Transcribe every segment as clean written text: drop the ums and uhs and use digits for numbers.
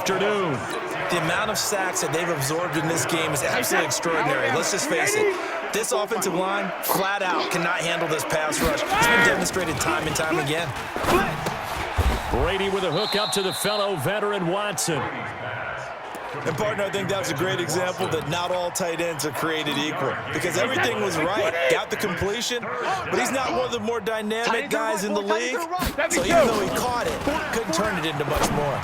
afternoon. The amount of sacks that they've absorbed in this game is absolutely extraordinary. Let's just face it. This offensive line, flat out, cannot handle this pass rush. It's been demonstrated time and time again. Brady with a hook up to the fellow veteran Watson. And, partner, I think that was a great example that not all tight ends are created equal, because everything was right. Got the completion, but he's not one of the more dynamic guys in the league. So even though he caught it, couldn't turn it into much more.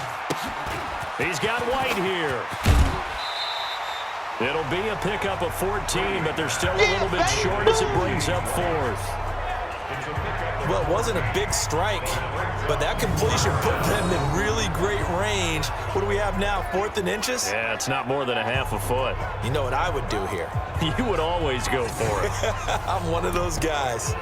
He's got White here. It'll be a pickup of 14, but they're still a little bit short as it brings up fourth. Well, it wasn't a big strike, but that completion put them in really great range. What do we have now, 4th and inches? Yeah, it's not more than a half a foot. You know what I would do here? You would always go for it. I'm one of those guys.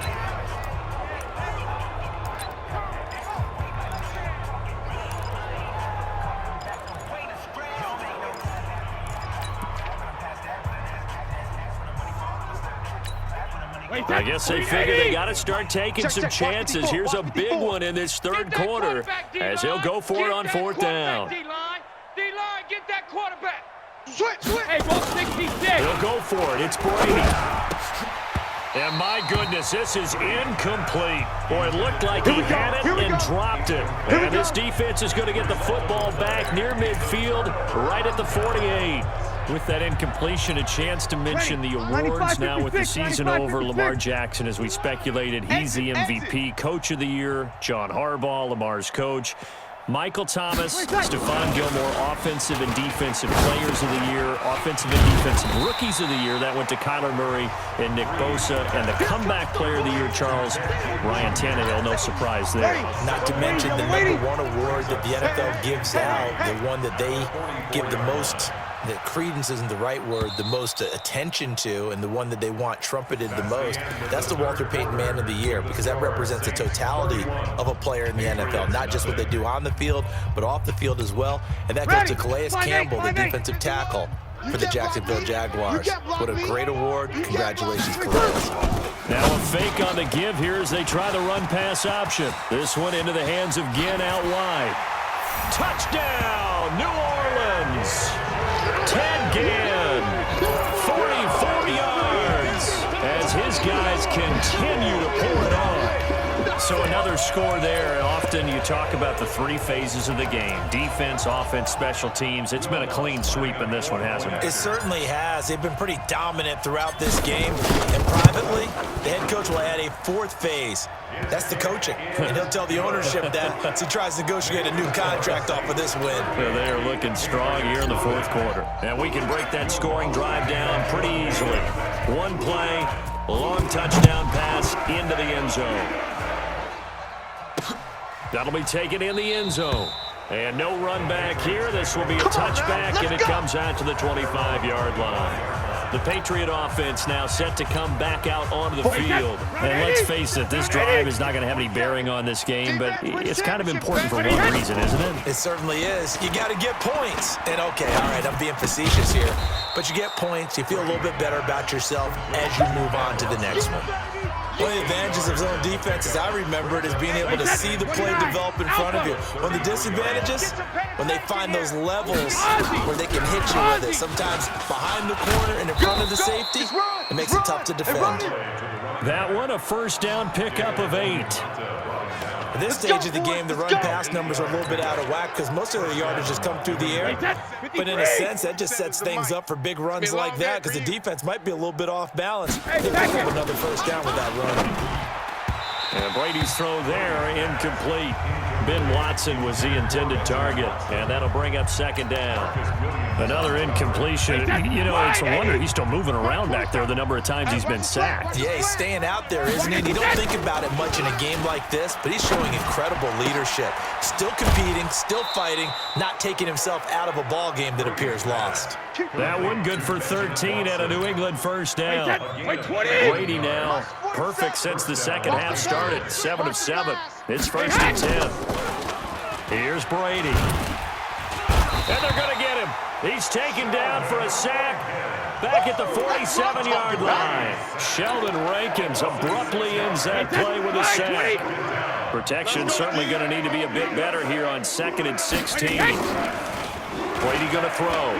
I guess they figure they got to start taking some chances. Here's a big one in this third quarter as he'll go for it on 4th down. D-line, get that quarterback. Switch. Hey, ball 66. He'll go for it. It's Brady. And my goodness, this is incomplete. Boy, it looked like he had it and dropped it. And this defense is going to get the football back near midfield, right at the 48. With that incompletion, a chance to mention the awards. Now with the season over, Lamar Jackson, as we speculated, he's the MVP, Coach of the Year. John Harbaugh, Lamar's coach. Michael Thomas, Stephon Gilmore, Offensive and Defensive Players of the Year, Offensive and Defensive Rookies of the Year. That went to Kyler Murray and Nick Bosa. And the Comeback Player of the Year, Charles, Ryan Tannehill. No surprise there. Not to mention the #1 award that the NFL gives out, the one that they give the most, that credence isn't the right word, the most attention to, and the one that they want trumpeted the most. That's the Walter Payton Man of the Year, because that represents the totality of a player in the NFL, not just what they do on the field, but off the field as well. And that goes to Calais Campbell, the defensive tackle for the Jacksonville Jaguars. What a great award. Congratulations, Calais. Now a fake on the give here as they try the run-pass option. This one into the hands of Ginn out wide. Touchdown, New Orleans. Ted Ginn, 44 yards, as his guys continue to pour it on. So another score there, and often you talk about the 3 phases of the game. Defense, offense, special teams. It's been a clean sweep in this one, hasn't it? It certainly has. They've been pretty dominant throughout this game. And privately, the head coach will add a 4th phase. That's the coaching. And he'll tell the ownership that as he tries to negotiate a new contract off of this win. Well, they are looking strong here in the 4th quarter. And we can break that scoring drive down pretty easily. One play, long touchdown pass into the end zone. That'll be taken in the end zone. And no run back here. This will be a touchback, and it comes out to the 25-yard line. The Patriot offense now set to come back out onto the field. And let's face it, this drive is not going to have any bearing on this game, but it's kind of important for one reason, isn't it? It certainly is. You got to get points. And, okay, all right, I'm being facetious here. But you get points, you feel a little bit better about yourself as you move on to the next one. One of the advantages of zone defense, as I remember it, is being able to see the play develop in front of you. One of the disadvantages, when they find those levels where they can hit you with it, sometimes behind the corner and in front of the safety, it makes it tough to defend. That one, a first down pickup of 8. At this stage of the game, the run-pass numbers are a little bit out of whack because most of the yardage just come through the air. But in a sense, that just sets things up for big runs like that because the defense might be a little bit off balance. They pick up another first down with that run. And Brady's throw there, incomplete. Ben Watson was the intended target, and that'll bring up 2nd down. Another incompletion. You know, it's a wonder he's still moving around back there the number of times he's been sacked. Yeah, he's staying out there, isn't he? And you don't think about it much in a game like this, but he's showing incredible leadership. Still competing, still fighting, not taking himself out of a ball game that appears lost. That one good for 13 at a New England first down. Brady now perfect since the second half started. 7 of 7. It's 1st and 10. Here's Brady. And they're going to get him. He's taken down for a sack back at the 47-yard line. Sheldon Rankins abruptly ends that play with a sack. Protection certainly going to need to be a bit better here on 2nd and 16. going to throw.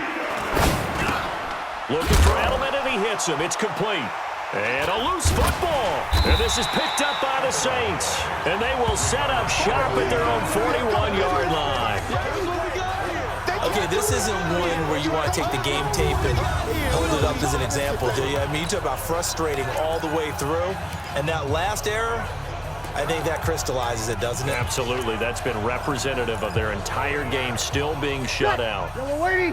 Looking for Edelman, and he hits him. It's complete. And a loose football. And this is picked up by the Saints. And they will set up shop at their own 41-yard line. Okay, this isn't one where you want to take the game tape and hold it up as an example, do you? I mean, you talk about frustrating all the way through. And that last error, I think that crystallizes it, doesn't it? Absolutely. That's been representative of their entire game still being shut out.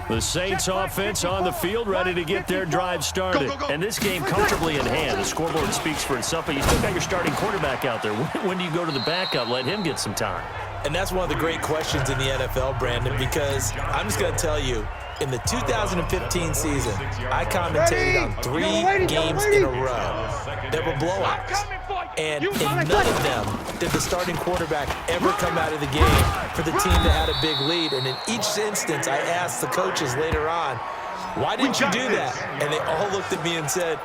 The Saints offense on the field ready to get their drive started. And this game comfortably in hand. The scoreboard speaks for itself, but you still got your starting quarterback out there. When do you go to the backup? Let him get some time. And that's one of the great questions in the NFL, Brandon, because I'm just going to tell you, in the 2015 season, I commentated on 3 games in a row that were blowouts. And in none of them did the starting quarterback ever come out of the game for the team that had a big lead. And in each instance, I asked the coaches later on, why didn't you do that? And they all looked at me and said,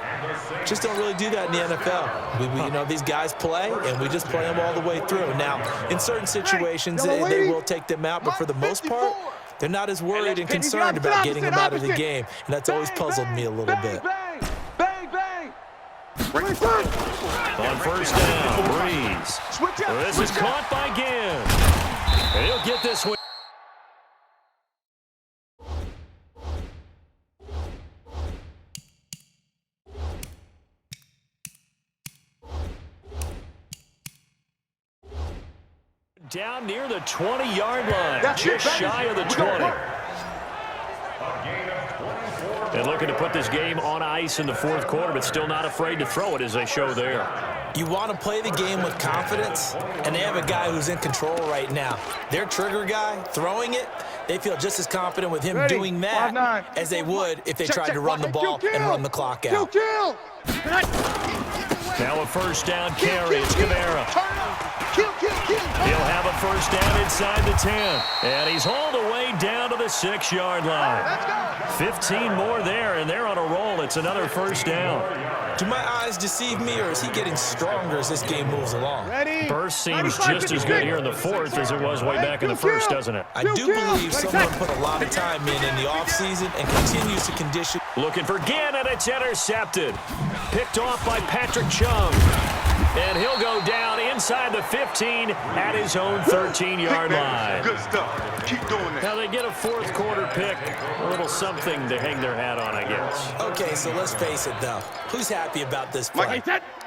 just don't really do that in the NFL. You know, these guys play, and we just play them all the way through. Now, in certain situations, they will take them out, but for the most part, they're not as worried and concerned about getting them out of the game. And that's always puzzled me a little bit. On first down, Breeze. This is caught by Ginn. And he'll get this one. Down near the 20-yard line, just shy of the 20. And looking to put this game on ice in the fourth quarter, but still not afraid to throw it as they show there. You want to play the game with confidence, and they have a guy who's in control right now. Their trigger guy throwing it, they feel just as confident with him doing that as they would if they tried to run the ball and run the clock out. Now a first down carry. It's Camara. He'll have a first down inside the 10. And he's hauled away down to the 6-yard line. 15 more there, and they're on a roll. It's another first down. Do my eyes deceive me, or is he getting stronger as this game moves along? Burst seems just as good here in the fourth as it was way back in the first, doesn't it? I do believe someone put a lot of time in the offseason and continues to condition. Looking for Ginn, and it's intercepted. Picked off by Patrick Chung. And he'll go down inside the 15 at his own 13-yard line. Good stuff. Keep doing that. Now they get a fourth quarter pick. A little something to hang their hat on, I guess. Okay, so let's face it, though. Who's happy about this play?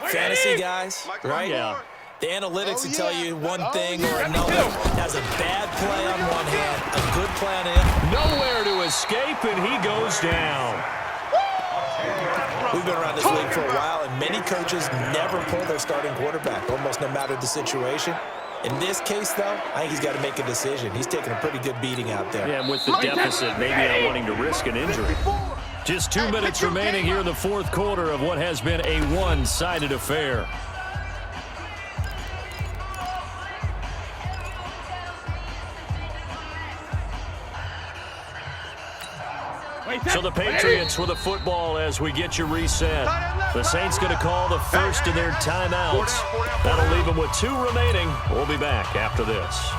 Fantasy guys, right? Yeah. The analytics will tell you one thing or another. Has a bad play on one hand, a good play on it. Nowhere to escape, and he goes down. We've been around this league for a while, and many coaches never pull their starting quarterback, almost no matter the situation. In this case, though, I think he's got to make a decision. He's taking a pretty good beating out there. Yeah, and with the deficit, maybe not wanting to risk an injury. Just 2 minutes remaining here in the fourth quarter of what has been a one-sided affair. So the Patriots with a football as we get you reset. The Saints going to call the first of their timeouts. That'll leave them with 2 remaining. We'll be back after this.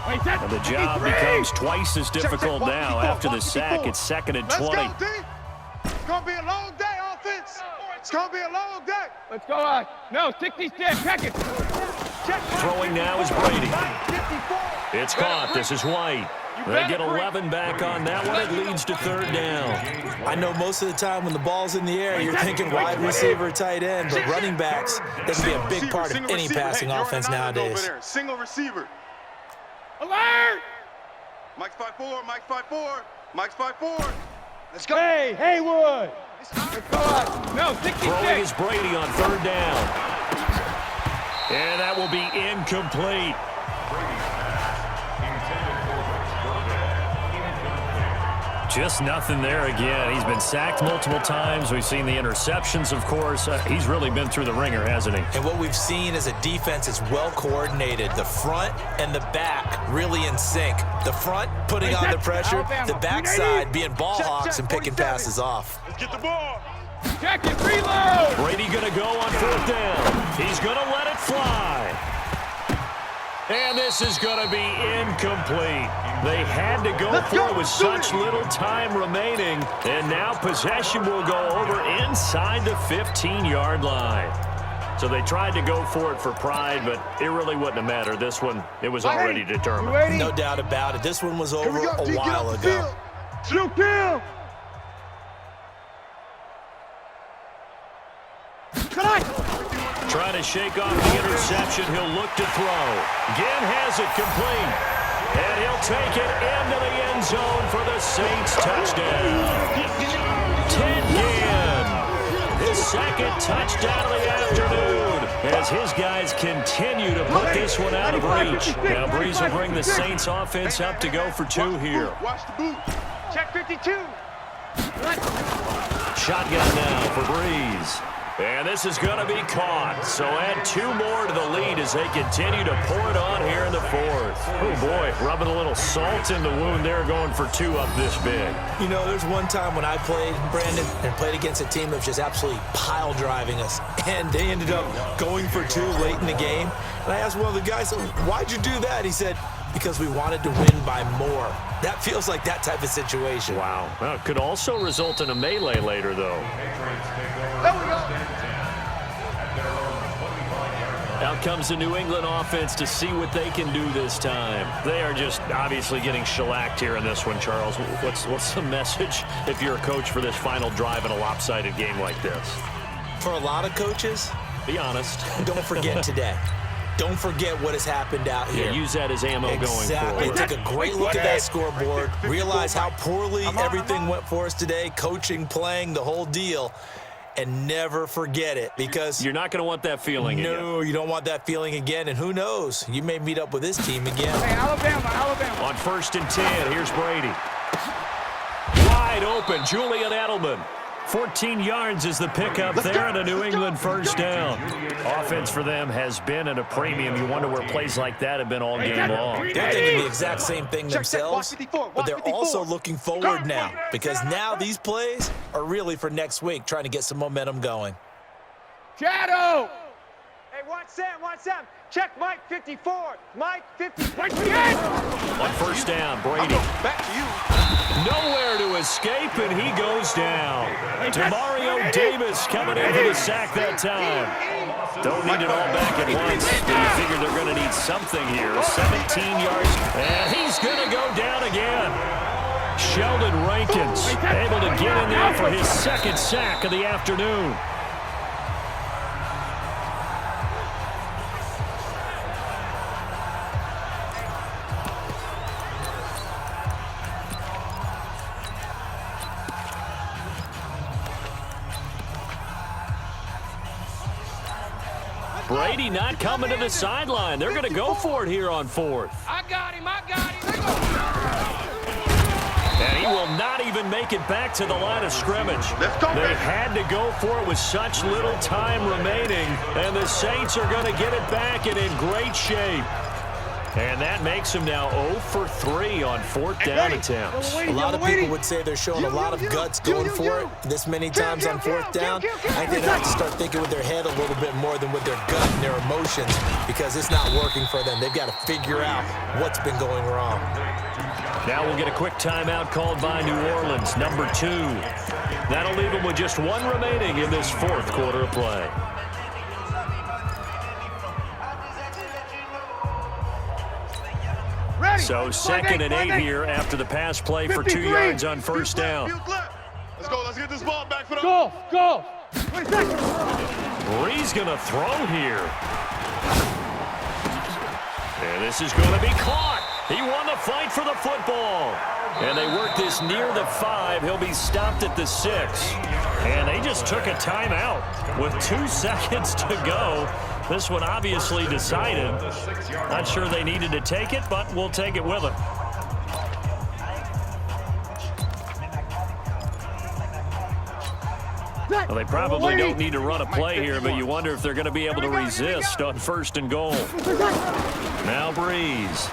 And the job becomes twice as difficult now after the sack. It's 2nd and 20. It's going to be a long day, offense. It's going to be a long day. Let's go. No, 60 steps. Check it. Throwing now is Brady. It's caught. This is White. They get 11 back on that one. It leads to 3rd down. I know most of the time when the ball's in the air, you're thinking wide receiver, tight end, but running backs, that can be a big part of any passing offense nowadays. Single receiver. Alert! Mike's 5-4, Mike's 5-4, Mike's 5-4. Let's go. Hey, Haywood. Let's go. No, 66. Throwing is Brady on 3rd down. And that will be incomplete. Just nothing there again. He's been sacked multiple times. We've seen the interceptions, of course. He's really been through the ringer, hasn't he? And what we've seen is a defense that's well coordinated. The front and the back really in sync. The front putting on the pressure, the backside being ball hawks and picking passes off. Let's get the ball. Check it, reload. Brady going to go on 4th down. He's going to let it fly. And this is going to be incomplete. They had to go for it with such little time remaining. And now possession will go over inside the 15-yard line. So they tried to go for it for pride, but it really wouldn't have mattered. This one, it was already determined. No doubt about it. This one was over a while ago. Shoot kill. Trying to shake off the interception. He'll look to throw. Ginn has it complete. And he'll take it into the end zone for the Saints touchdown. Ted Ginn, his second touchdown of the afternoon, as his guys continue to put this one out of reach. Now Breeze will bring the Saints offense up to go for two here. Watch the boot. Check 52. Shotgun now for Breeze. And this is going to be caught. So add two more to the lead as they continue to pour it on here in the fourth. Oh, boy, rubbing a little salt in the wound there, going for two up this big. You know, there's one time when I played, Brandon, and played against a team that was just absolutely pile driving us. And they ended up going for two late in the game. And I asked one of the guys, why'd you do that? He said, because we wanted to win by more. That feels like that type of situation. Wow. Well, it could also result in a melee later, though. There we go. Out comes the New England offense to see what they can do this time. They are just obviously getting shellacked here in this one, Charles. What's the message if you're a coach for this final drive in a lopsided game like this? For a lot of coaches, be honest. Don't forget today. Don't forget what has happened out here. Yeah, use that as ammo going forward. Take a great look at that scoreboard. Realize how poorly everything went for us today. Coaching, playing, the whole deal. And never forget it, because you're not going to want that feeling again. No, you don't want that feeling again. And who knows? You may meet up with this team again. Hey, Alabama. On 1st and 10, here's Brady. Wide open, Julian Edelman. 14 yards is the pickup there and a New England first down. Offense for them has been at a premium. You wonder where plays like that have been all game long. They're thinking the exact same thing themselves, but they're also looking forward now, because now these plays are really for next week, trying to get some momentum going. Shadow. Hey, watch Sam. Check Mike 54. Mike 54. On first down, Brady. Back to you. Nowhere to escape, and he goes down. Mario Davis coming in for the sack that time. Don't need it all back at once. You figure they're going to need something here. 17 yards, and he's going to go down again. Sheldon Rankins able to get in there for his second sack of the afternoon. Brady not coming to the sideline. They're going to go for it here on fourth. I got him. And he will not even make it back to the line of scrimmage. They had to go for it with such little time remaining, and the Saints are going to get it back and in great shape. And that makes him now 0 for 3 on 4th down attempts. A lot of people would say they're showing a lot of guts going for it this many times on 4th down. I think they have to start thinking with their head a little bit more than with their gut and their emotions, because it's not working for them. They've got to figure out what's been going wrong. Now we'll get a quick timeout called by New Orleans, number 2. That'll leave them with just one remaining in this fourth quarter of play. So 2nd and 8 here after the pass play for 2 yards on first down. Let's go. Let's get this ball back for the... Go. Breeze going to throw here. And this is going to be caught. He won the fight for the football. And they work this near the 5. He'll be stopped at the 6. And they just took a timeout with 2 seconds to go. This one obviously decided. Not sure they needed to take it, but we'll take it with them. Well, they probably don't need to run a play here, but you wonder if they're going to be able to resist on 1st and goal. Now Breeze.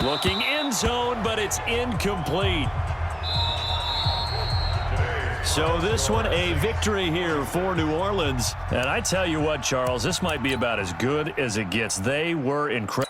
Looking end zone, but it's incomplete. So this one, a victory here for New Orleans. And I tell you what, Charles, this might be about as good as it gets. They were incredible.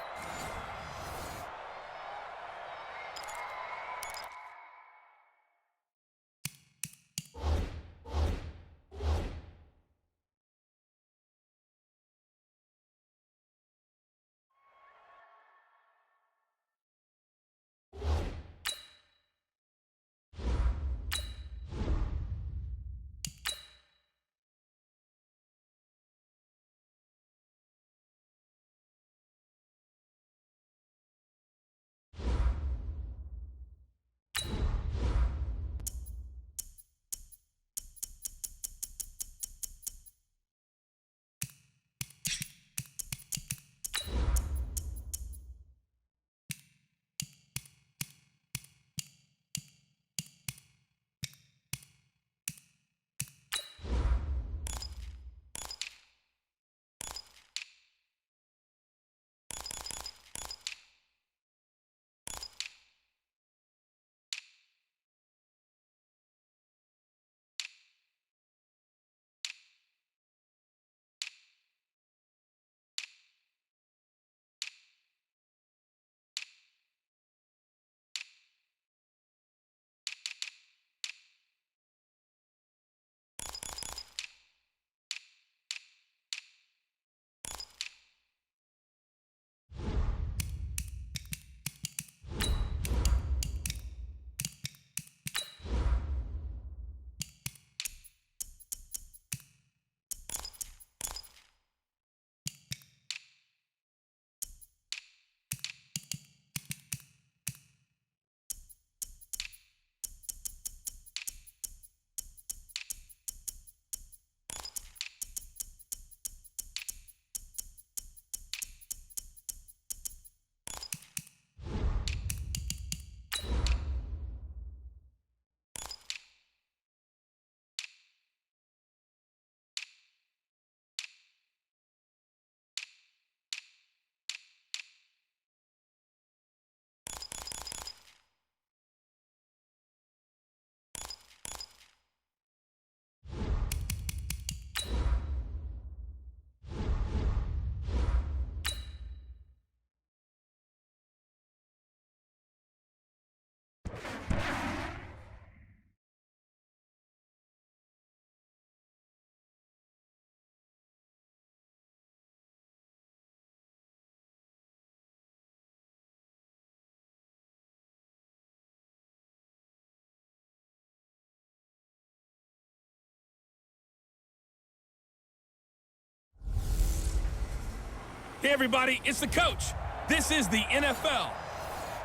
Hey, everybody, it's the coach. This is the NFL.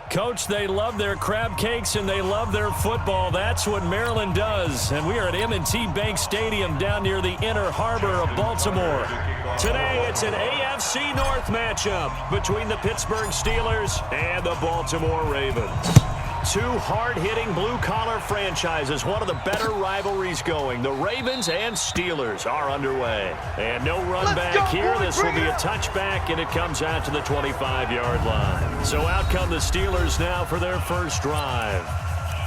Coach, they love their crab cakes and they love their football. That's what Maryland does. And we are at M&T Bank Stadium down near the Inner Harbor of Baltimore. Today, it's an AFC North matchup between the Pittsburgh Steelers and the Baltimore Ravens. Two hard-hitting blue-collar franchises, one of the better rivalries going. The Ravens and Steelers are underway. And no run back here. This will be a touchback, and it comes out to the 25-yard line. So out come the Steelers now for their first drive.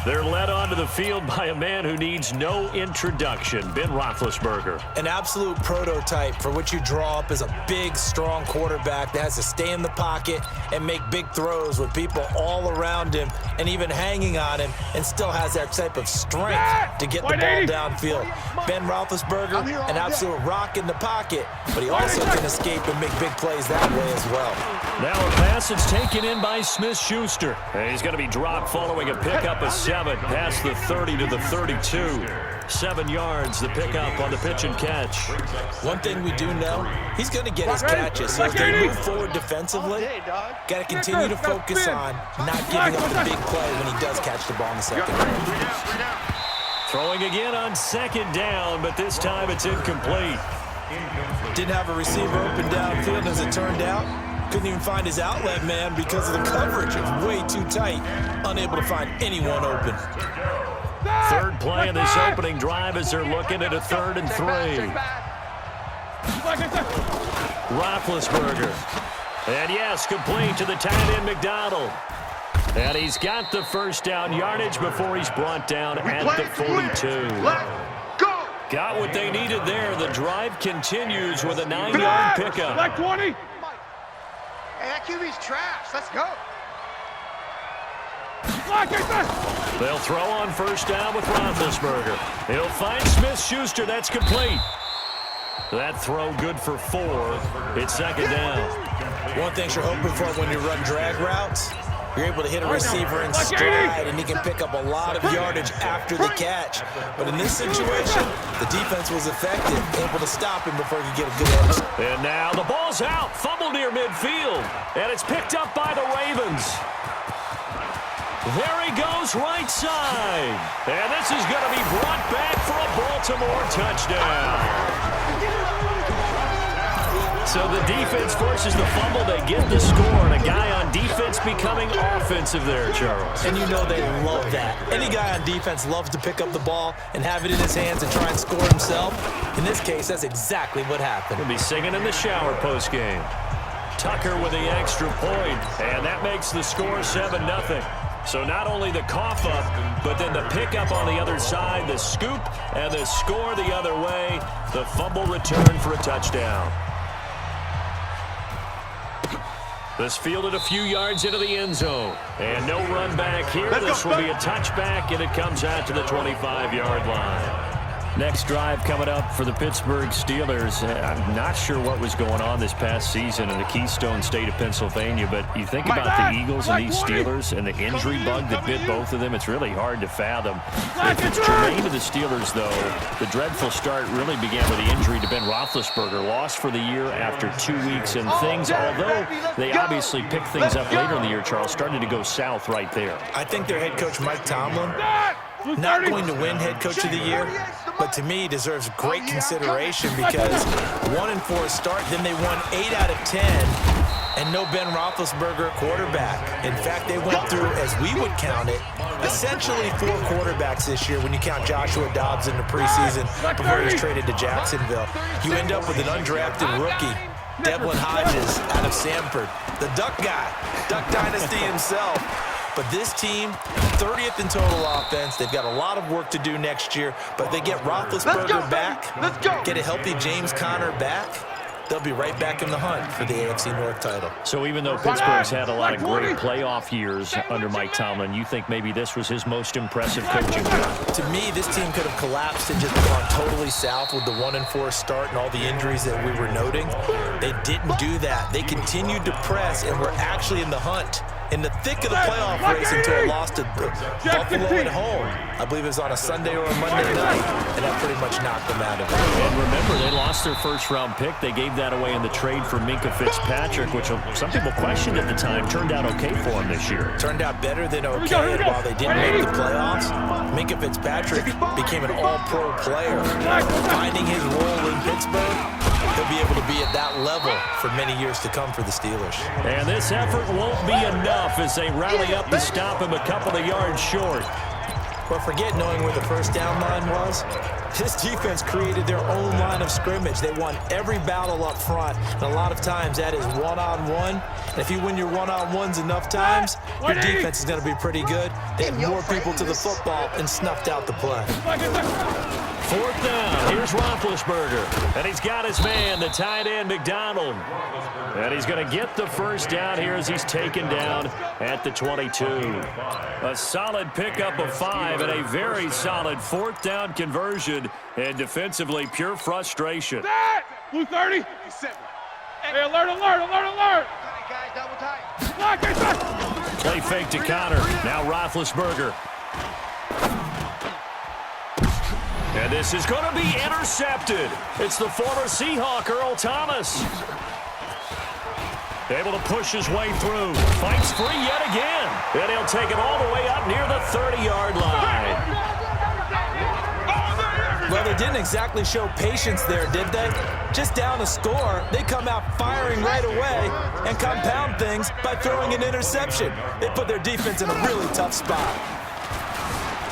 They're led onto the field by a man who needs no introduction, Ben Roethlisberger. An absolute prototype for what you draw up as a big, strong quarterback that has to stay in the pocket and make big throws with people all around him and even hanging on him, and still has that type of strength to get the ball downfield. Ben Roethlisberger, an absolute rock in the pocket, but he also can escape and make big plays that way as well. Now a pass that's taken in by Smith-Schuster. And he's going to be dropped following a pickup of 7 past the 30 to the 32. 7 yards, the pickup on the pitch and catch. One thing we do know, he's going to get his catches. So as they move forward defensively, got to continue to focus on not giving up the big play when he does catch the ball in the second round. Throwing again on second down, but this time it's incomplete. Didn't have a receiver open downfield as it turned out. Couldn't even find his outlet man because of the coverage. It was way too tight. Unable to find anyone open. Third play of this opening drive as they're looking at a 3rd and 3. Roethlisberger. And yes, complete to the tight end McDonald. And he's got the first down yardage before he's brought down at the 42. Let's go. Got what they needed there. The drive continues with a 9-yard pickup. Like 20. Hey, that QB's trash. Let's go. They'll throw on first down with Roethlisberger. He'll find Smith-Schuster. That's complete. That throw good for 4. It's second down. One thing you're hoping for when you run drag routes, you're able to hit a receiver in stride, and he can pick up a lot of yardage after the catch. But in this situation, the defense was effective, able to stop him before he could get a good edge. And now the ball's out. Fumble near midfield. And it's picked up by the Ravens. There he goes, right side. And this is going to be brought back for a Baltimore touchdown. So the defense forces the fumble. They get the score, and a guy on defense becoming offensive there, Charles. And you know they love that. Any guy on defense loves to pick up the ball and have it in his hands and try and score himself. In this case, that's exactly what happened. He'll be singing in the shower postgame. Tucker with the extra point, and that makes the score 7-0. So not only the cough up, but then the pickup on the other side, the scoop, and the score the other way. The fumble return for a touchdown. This fielded a few yards into the end zone. And no run back here. This will be a touchback, and it comes out to the 25-yard line. Next drive coming up for the Pittsburgh Steelers. I'm not sure what was going on this past season in the Keystone State of Pennsylvania, but you think about the Eagles and these Steelers and the injury bug that bit both of them, it's really hard to fathom. If it's germane to the Steelers, though, the dreadful start really began with the injury to Ben Roethlisberger, lost for the year after 2 weeks, and things, although they obviously picked things up later in the year, Charles, started to go south right there. I think their head coach, Mike Tomlin, not going to win head coach of the year, but to me deserves great consideration because 1-4 start, then they won 8 out of 10, and no Ben Roethlisberger quarterback. In fact, they went through, as we would count it, essentially 4 quarterbacks this year when you count Joshua Dobbs in the preseason before he was traded to Jacksonville. You end up with an undrafted rookie, Devlin Hodges out of Sanford, the Duck guy, Duck Dynasty himself. But this team, 30th in total offense. They've got a lot of work to do next year, but they get Roethlisberger back, get a healthy James Conner back, they'll be right back in the hunt for the AFC North title. So even though Pittsburgh's had a lot of great playoff years under Mike Tomlin, you think maybe this was his most impressive coaching job? To me, this team could have collapsed and just gone totally south with the 1-4 start and all the injuries that we were noting. They didn't do that. They continued to press and were actually in the hunt, in the thick of the playoff race until a loss to Buffalo at home. I believe it was on a Sunday or a Monday night, and that pretty much knocked them out of it. And remember, they lost their first-round pick. They gave that away in the trade for Minkah Fitzpatrick, which some people questioned at the time. Turned out okay for him this year. Turned out better than okay, and while they didn't make the playoffs, Minkah Fitzpatrick became an all-pro player. Finding his role in Pittsburgh, he'll be able to be at that level for many years to come for the Steelers. And this effort won't be enough as they rally up to stop him a couple of yards short. But forget knowing where the first down line was. This defense created their own line of scrimmage. They won every battle up front, and a lot of times that is one-on-one. And if you win your one-on-ones enough times, your defense is going to be pretty good. They had more people to the football and snuffed out the play. 4th down. Here's Roethlisberger. And he's got his man, the tight end, McDonald. And he's going to get the first down here as he's taken down at the 22. A solid pickup of 5 and a very solid 4th down conversion. And defensively, pure frustration. Blue 30. Hey, alert, alert, alert, alert. Guys, double tight. Play fake to Conner. Now Roethlisberger. And this is going to be intercepted. It's the former Seahawk, Earl Thomas. Able to push his way through. Fights free yet again. And he'll take it all the way up near the 30-yard line. Well, they didn't exactly show patience there, did they? Just down a score, they come out firing right away and compound things by throwing an interception. They put their defense in a really tough spot.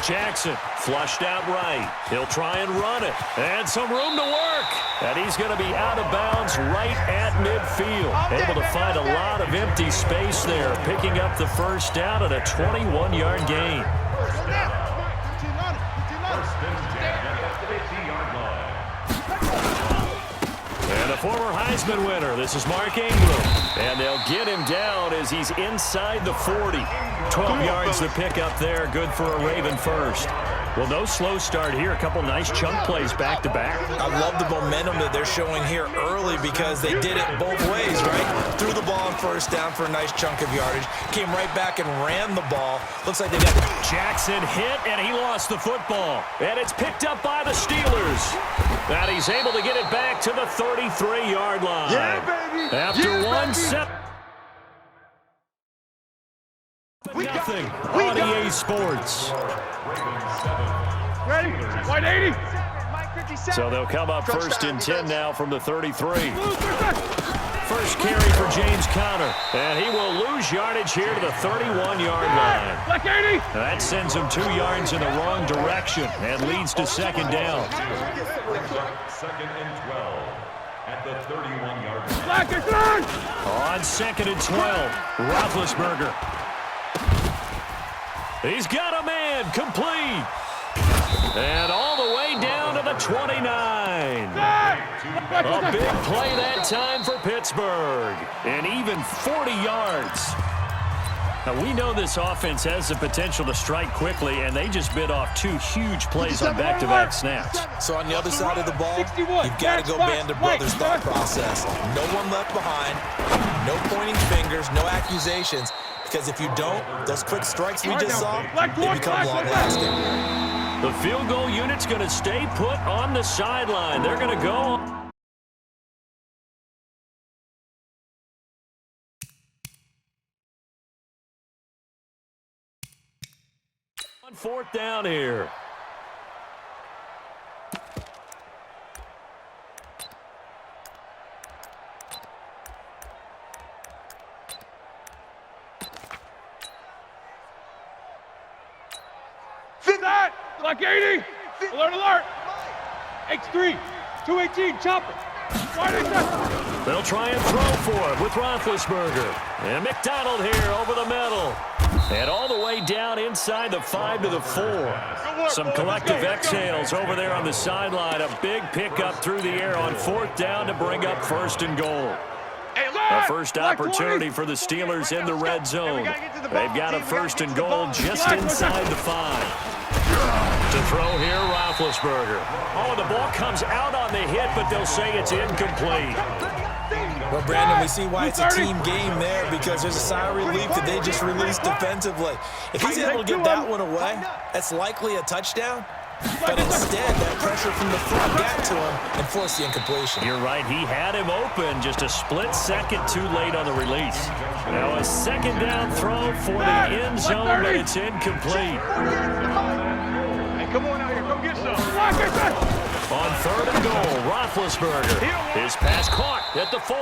Jackson Flushed out right. He'll try and run it. And some room to work. And he's going to be out of bounds right at midfield. Able to find a lot of empty space there, picking up the first down at a 21-yard gain. And the former Heisman winner, this is Mark Ingram. And they'll get him down as he's inside the 40. 12 yards to pick up there, good for a Raven first. Well, no slow start here. A couple nice chunk plays back-to-back. I love the momentum that they're showing here early because they did it both ways, right? Threw the ball on first down for a nice chunk of yardage. Came right back and ran the ball. Looks like they got Jackson hit, and he lost the football. And it's picked up by the Steelers. And he's able to get it back to the 33-yard line. Yeah, baby. After one set. Nothing on EA Sports. Ready? White 80. So they'll come up first and 10 now from the 33. First carry for James Conner. And he will lose yardage here to the 31-yard line. Black 80. That sends him 2 yards in the wrong direction and leads to second down. Second and 12 at the 31-yard line. Black is on. On second and 12, Roethlisberger. He's got a man, complete. And all the way down to the 29. A big play that time for Pittsburgh. And even 40 yards. Now, we know this offense has the potential to strike quickly, and they just bit off 2 huge plays on back-to-back snaps. So on the other side of the ball, you've got to go band of brothers thought process. No one left behind, no pointing fingers, no accusations. Because if you don't, those quick strikes we just saw, they become long-lasting. The field goal unit's going to stay put on the sideline. They're going to go on fourth down here. Black 80. Alert, alert. X3. 218. Chopper. They'll try and throw for it with Roethlisberger. And McDonald here over the middle. And all the way down inside the 5 to the 4. Some collective exhales over there on the sideline. A big pickup through the air on fourth down to bring up first and goal. A first opportunity for the Steelers in the red zone. They've got a first and goal just inside the 5. To throw here, Roethlisberger. Oh, the ball comes out on the hit, but they'll say it's incomplete. Well, Brandon, we see why it's a team game there because there's a sigh of relief that they just released defensively. If he's able to get that one away, that's likely a touchdown. But instead, that pressure from the front got to him and forced the incompletion. You're right. He had him open just a split second too late on the release. Now a second down throw for the end zone, but it's incomplete. Come on out here, go get some. On third and goal, Roethlisberger. His pass caught at the 4.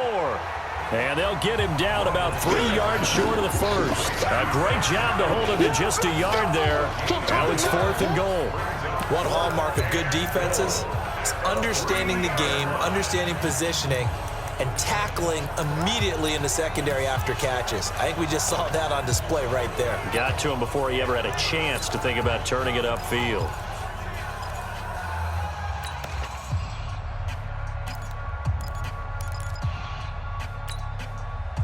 And they'll get him down about 3 yards short of the first. A great job to hold him to just a yard there. Now it's fourth and goal. One hallmark of good defenses is understanding the game, understanding positioning, and tackling immediately in the secondary after catches. I think we just saw that on display right there. Got to him before he ever had a chance to think about turning it upfield.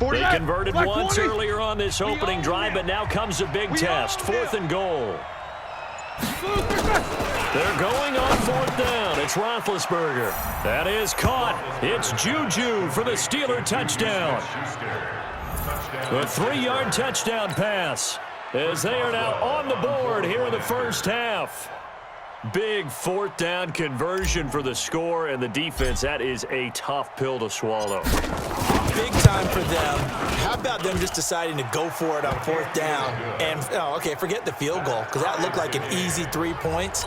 They converted once earlier on this opening drive, but now comes a big test. Fourth and goal. They're going on fourth down. It's Roethlisberger. That is caught. It's Juju for the Steeler touchdown. A 3-yard touchdown pass as they are now on the board here in the first half. Big fourth down conversion for the score and the defense. That is a tough pill to swallow. Big time for them. How about them just deciding to go for it on fourth down? And, okay, forget the field goal because that looked like an easy 3 points.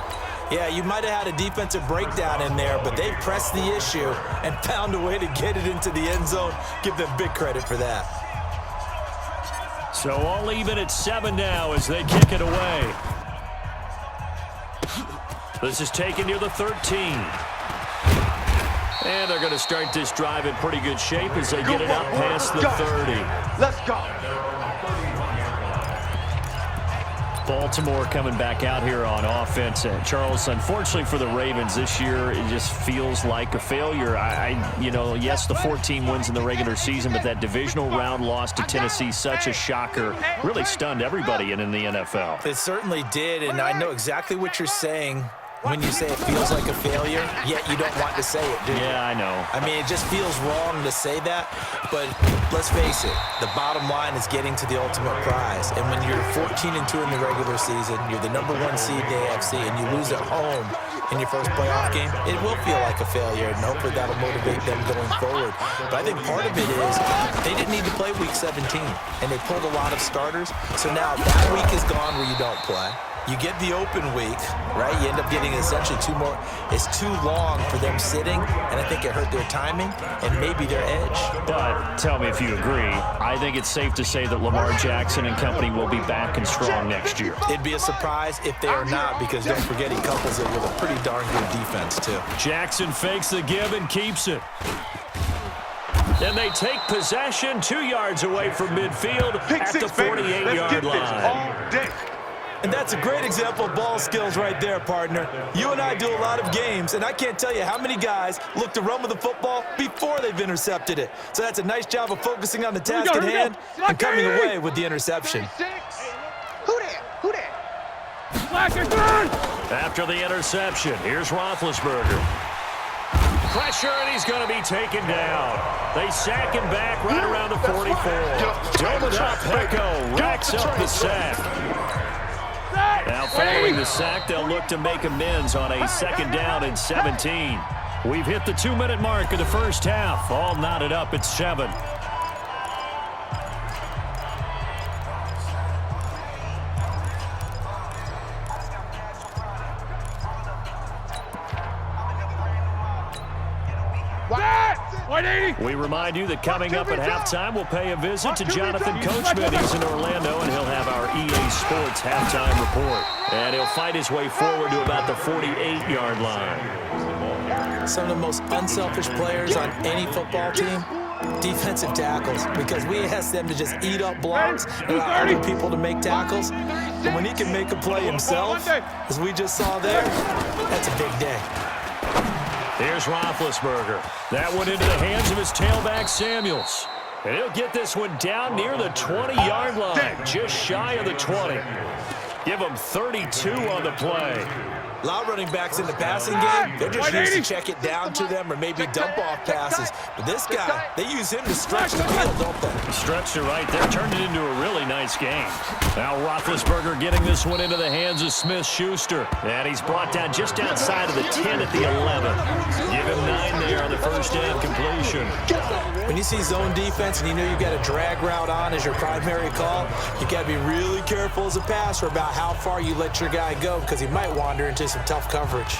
Yeah, you might have had a defensive breakdown in there, but they pressed the issue and found a way to get it into the end zone. Give them big credit for that. So all even at 7 now as they kick it away. This is taken near the 13. And they're going to start this drive in pretty good shape as they get it up past the 30. Let's go. Baltimore coming back out here on offense. Charles, unfortunately for the Ravens this year, it just feels like a failure. Yes, the 14 wins in the regular season, but that divisional round loss to Tennessee, such a shocker, really stunned everybody in the NFL. It certainly did, and I know exactly what you're saying when you say it feels like a failure, yet you don't want to say it, do you? Yeah, I know. I mean, it just feels wrong to say that, but let's face it, the bottom line is getting to the ultimate prize. And when you're 14-2 in the regular season, you're the #1 seed in the AFC, and you lose at home in your first playoff game, it will feel like a failure, and hopefully that'll motivate them going forward. But I think part of it is they didn't need to play Week 17, and they pulled a lot of starters. So now that week is gone where you don't play. You get the open week, right? You end up getting essentially 2 more. It's too long for them sitting, and I think it hurt their timing and maybe their edge. But tell me if you agree, I think it's safe to say that Lamar Jackson and company will be back and strong next year. It'd be a surprise if they are not, because don't forget he couples it with a pretty darn good defense, too. Jackson fakes the give and keeps it. And they take possession 2 yards away from midfield at the 48-yard line. And that's a great example of ball skills right there, partner. You and I do a lot of games, and I can't tell you how many guys look to run with the football before they've intercepted it. So that's a nice job of focusing on the task at hand and coming away with the interception. Who that? After the interception, here's Roethlisberger. Pressure, and he's going to be taken down. They sack him back right around the 44. Dominic Pecco racks up the sack. Now following the sack, they'll look to make amends on a 2nd down and 17. We've hit the 2-minute mark of the first half. All knotted up at 7. We remind you that coming up at halftime, we'll pay a visit to Jonathan Coachman. He's in Orlando, and he'll have our EA Sports halftime report. And he'll fight his way forward to about the 48-yard line. Some of the most unselfish players on any football team, defensive tackles, because we ask them to just eat up blocks and allow other people to make tackles. And when he can make a play himself, as we just saw there, that's a big day. Here's Roethlisberger. That one into the hands of his tailback, Samuels. And he'll get this one down near the 20-yard line, just shy of the 20. Give him 32 on the play. A lot of running backs in the passing game, they're just used to check it down to them or maybe dump off passes. But this guy, they use him to stretch the field, don't they? Stretched it right there, turned it into a really nice game. Now Roethlisberger getting this one into the hands of Smith-Schuster. And he's brought down just outside of the 10 at the 11. Give him 9 there on the first down completion. When you see zone defense and you know you've got a drag route on as your primary call, you got to be really careful as a passer about how far you let your guy go, because he might wander into some tough coverage.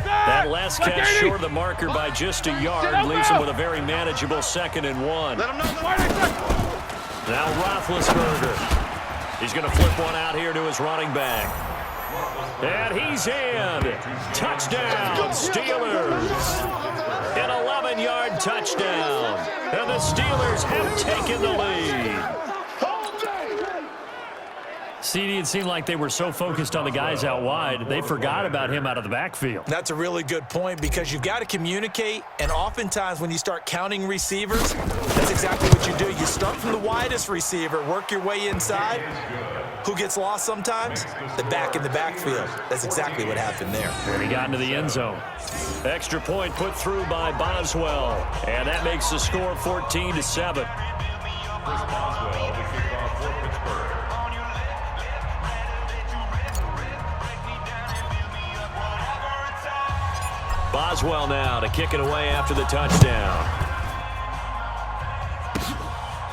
That last catch short of the marker by just a yard leaves him with a very manageable 2nd and 1. Now Roethlisberger. He's going to flip one out here to his running back. And he's in. Touchdown, Steelers. An 11-yard touchdown. And the Steelers have taken the lead. CD, it seemed like they were so focused on the guys out wide, they forgot about him out of the backfield. That's a really good point, because you've got to communicate, and oftentimes when you start counting receivers, that's exactly what you do. You start from the widest receiver, work your way inside. Who gets lost sometimes? The back in the backfield. That's exactly what happened there. And he got into the end zone. Extra point put through by Boswell, and that makes the score 14-7. Boswell now to kick it away after the touchdown.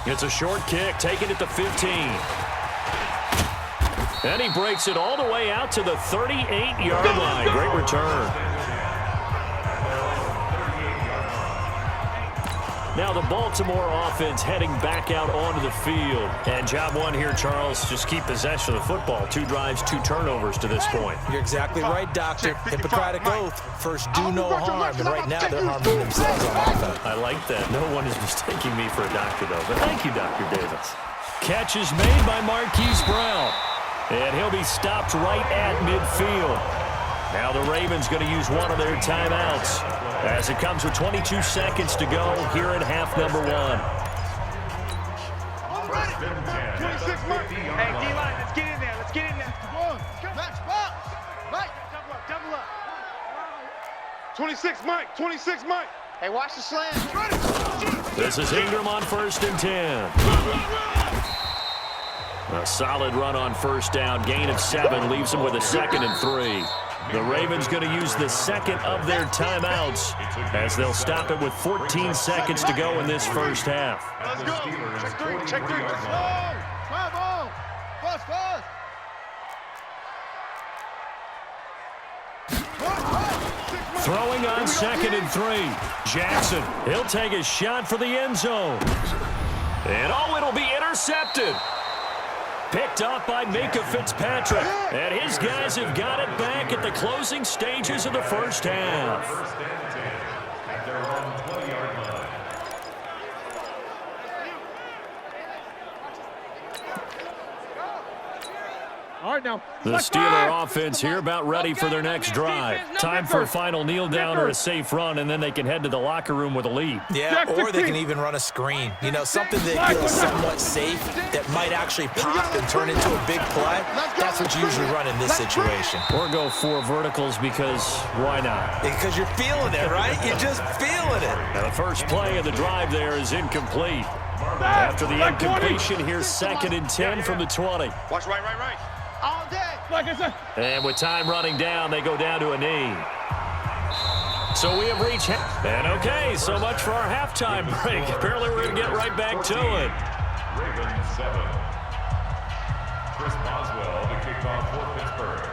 It's a short kick, taken at the 15. And he breaks it all the way out to the 38-yard line. Great return. Now the Baltimore offense heading back out onto the field. And job one here, Charles, just keep possession of the football. 2 drives, 2 turnovers to this point. You're exactly right, Doctor. Hippocratic oath. First, do no harm. And right now, they're harming themselves on offense. I like that. No one is mistaking me for a doctor, though. But thank you, Dr. Davis. Catch is made by Marquise Brown. And he'll be stopped right at midfield. Now the Ravens going to use one of their timeouts as it comes with 22 seconds to go here in half number 1. Hey, D-line, let's get in there. Let's get in there. Come on. Match box. Mike, double up. 26, Mike. 26, Mike. Hey, watch the slant. This is Ingram on 1st and 10. A solid run on 1st down. Gain of 7 leaves them with a 2nd and 3. The Ravens going to use the second of their timeouts as they'll stop it with 14 seconds to go in this first half. Let's go. Check 3. Let's go. Come on. Fast. Throwing on 2nd and 3. Jackson, he'll take a shot for the end zone. And it'll be intercepted. Picked off by Minka Fitzpatrick. And his guys have got it back at the closing stages of the first half. First and 10 at their own 20-yard line. All right, now. The Steeler offense here about ready for their next drive. Time for a final kneel down or a safe run, and then they can head to the locker room with a lead. Yeah, or they can even run a screen. You know, something that feels somewhat safe that might actually pop and turn into a big play. That's what you usually run in this situation. Or go 4 verticals because why not? Because you're feeling it, right? You're just feeling it. Now the first play of the drive there is incomplete. After the incompletion, here's 2nd and 10 from the 20. Watch right. All day. Like I said. And with time running down, they go down to a knee. So we have reached... And okay, so much for our halftime break. Apparently we're going to get right back to it. Ravens 7. Chris Boswell to kick off for Pittsburgh.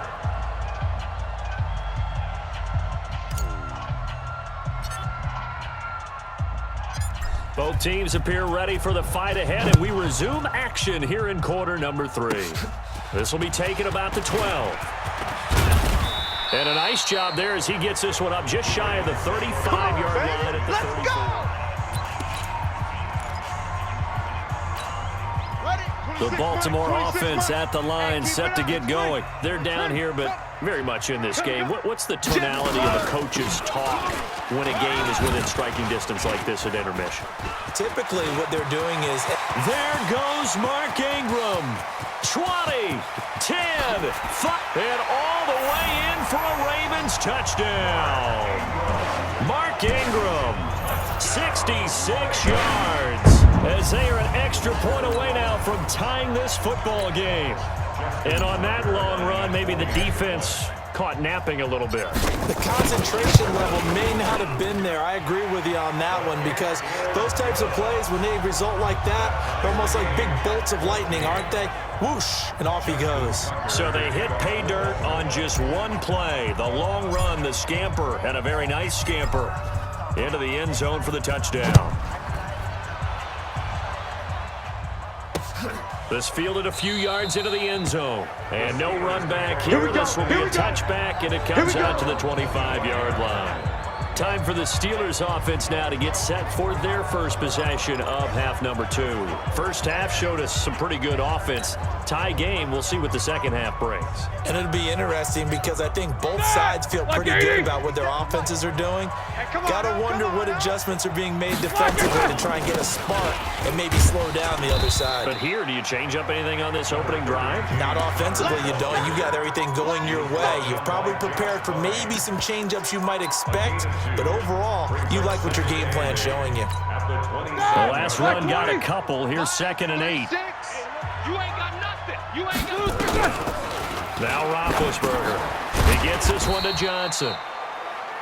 Both teams appear ready for the fight ahead, and we resume action here in quarter number 3. This will be taken about the 12. And a nice job there as he gets this one up just shy of the 35-yard line at the 34. The Baltimore offense at the line, set to get going. They're down here, but very much in this game. What's the tonality of the coaches' talk when a game is within striking distance like this at intermission? Typically, what they're doing is... There goes Mark Ingram. 20, 10, 5, and all the way in for a Ravens touchdown. Mark Ingram, 66 yards, as they are an extra point away now from tying this football game. And on that long run, maybe the defense caught napping a little bit. The concentration level may not have been there. I agree with you on that one because those types of plays, when they result like that, they're almost like big bolts of lightning, aren't they? Whoosh, and off he goes. So they hit pay dirt on just one play. The long run, the scamper, and a very nice scamper into the end zone for the touchdown. This fielded a few yards into the end zone. And no run back here. This will be a touchback, and it comes out to the 25-yard line. Time for the Steelers offense now to get set for their first possession of half number 2. First half showed us some pretty good offense. Tie game, we'll see what the second half brings. And it'll be interesting because I think both sides feel pretty good about what their offenses are doing. Gotta wonder what adjustments are being made defensively to try and get a spark and maybe slow down the other side. But here, do you change up anything on this opening drive? Not offensively, you don't. You got everything going your way. You've probably prepared for maybe some change-ups you might expect, but overall, you like what your game plan's showing you. The last run got a couple. Here's 2nd and 8. You ain't got nothing. You ain't got nothing. Now Roethlisberger. He gets this one to Johnson.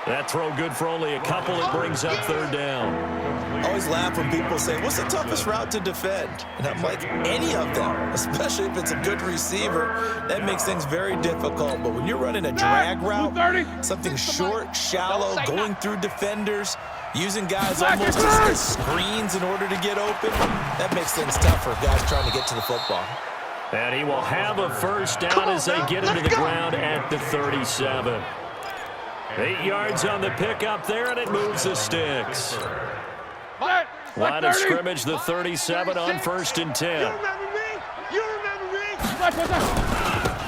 That throw good for only a couple. It brings up 3rd down. Always always laugh when people say, what's the toughest route to defend? And I'm like, any of them, especially if it's a good receiver. That makes things very difficult. But when you're running a drag route, something short, shallow, going through defenders, using guys almost as screens in order to get open, that makes things tough for guys trying to get to the football. And he will have a first down as they get him to the ground at the 37. 8 yards on the pickup there, and it moves the sticks. Line of scrimmage, the 37 on 1st and 10. You remember me.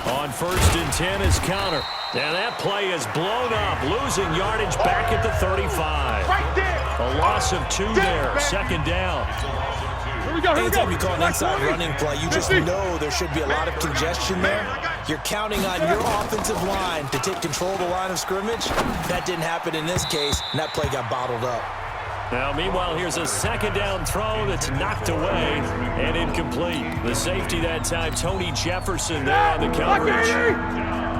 On 1st and 10 is counter. And that play is blown up, losing yardage back at the 35. Right there. A loss of 2 there, 2nd down. Anytime you call an inside running play, you just know there should be a lot of congestion there. You're counting on your offensive line to take control of the line of scrimmage. That didn't happen in this case, and that play got bottled up. Now, meanwhile, here's a 2nd down throw that's knocked away and incomplete. The safety that time, Tony Jefferson there on the coverage.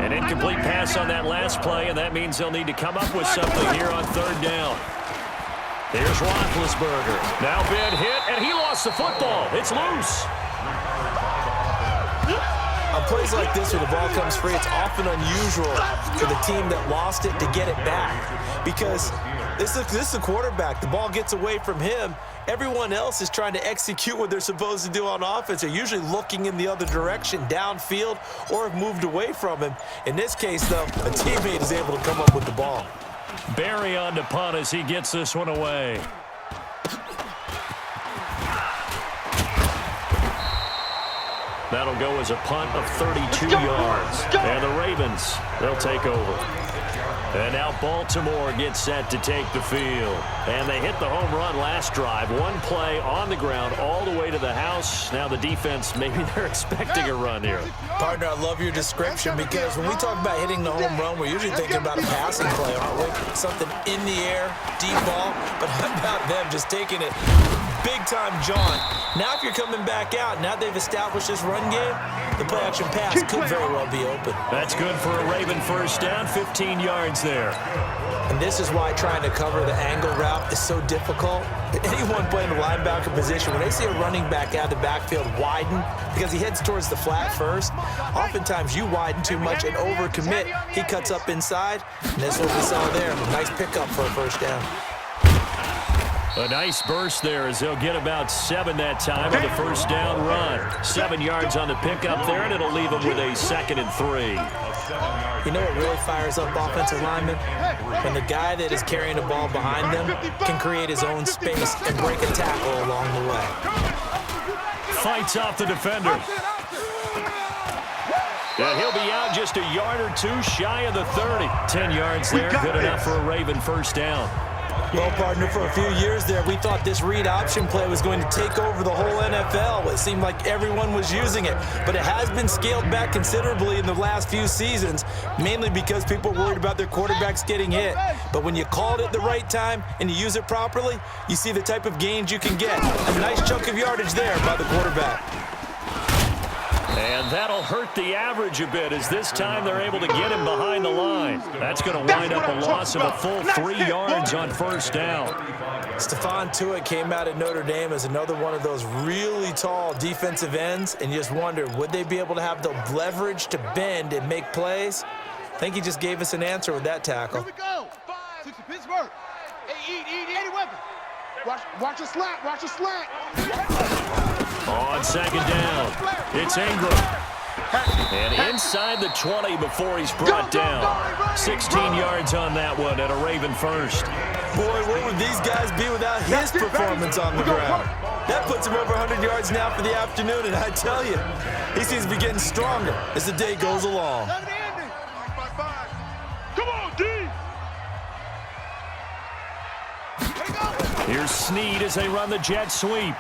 An incomplete pass on that last play, and that means they'll need to come up with something here on 3rd down. Here's Roethlisberger. Now been hit, and he lost the football. It's loose. On plays like this where the ball comes free, it's often unusual for the team that lost it to get it back. Because this is a quarterback. The ball gets away from him. Everyone else is trying to execute what they're supposed to do on offense. They're usually looking in the other direction, downfield, or have moved away from him. In this case, though, a teammate is able to come up with the ball. Barry on to punt as he gets this one away. That'll go as a punt of 32 yards. And the Ravens, they'll take over. And now Baltimore gets set to take the field. And they hit the home run last drive. One play on the ground all the way to the house. Now the defense, maybe they're expecting a run here. Partner, I love your description because when we talk about hitting the home run, we're usually thinking about a passing play, aren't we? Something in the air, deep ball. But how about them just taking it big-time jaunt? Now if you're coming back out, now they've established this run game, the play-action pass could very well be open. That's good for a Raven first down, 15 yards there. And this is why trying to cover the angle route is so difficult. Anyone playing the linebacker position, when they see a running back out of the backfield widen, because he heads towards the flat first, oftentimes you widen too much and overcommit. He cuts up inside, and that's what we saw there. Nice pickup for a first down. A nice burst there as they'll get about 7 that time on the first down run. 7 yards on the pickup there, and it'll leave them with a 2nd and 3. You know what really fires up offensive linemen? When the guy that is carrying the ball behind them can create his own space and break a tackle along the way. Fights off the defender. And he'll be out just a yard or 2 shy of the 30. 10 yards there, good enough for a Raven first down. Well, partner, for a few years there, we thought this read option play was going to take over the whole NFL. It seemed like everyone was using it, but it has been scaled back considerably in the last few seasons, mainly because people are worried about their quarterbacks getting hit. But when you call it at the right time and you use it properly, you see the type of gains you can get. A nice chunk of yardage there by the quarterback. And that'll hurt the average a bit as this time they're able to get him behind the line. That's going to wind up a loss of a full 3 yards on first down. Stephon Tuitt came out at Notre Dame as another one of those really tall defensive ends, and you just wonder, would they be able to have the leverage to bend and make plays? I think he just gave us an answer with that tackle. Here we go. 6 to Pittsburgh. Hey, eat any weapon. Watch a slant. Watch a slant. On 2nd down, it's Ingram. And inside the 20 before he's brought down. 16 yards on that one at a Raven first. Boy, what would these guys be without his performance on the ground? That puts him over 100 yards now for the afternoon, and I tell you, he seems to be getting stronger as the day goes along. Come on, D. Here's Snead as they run the jet sweep.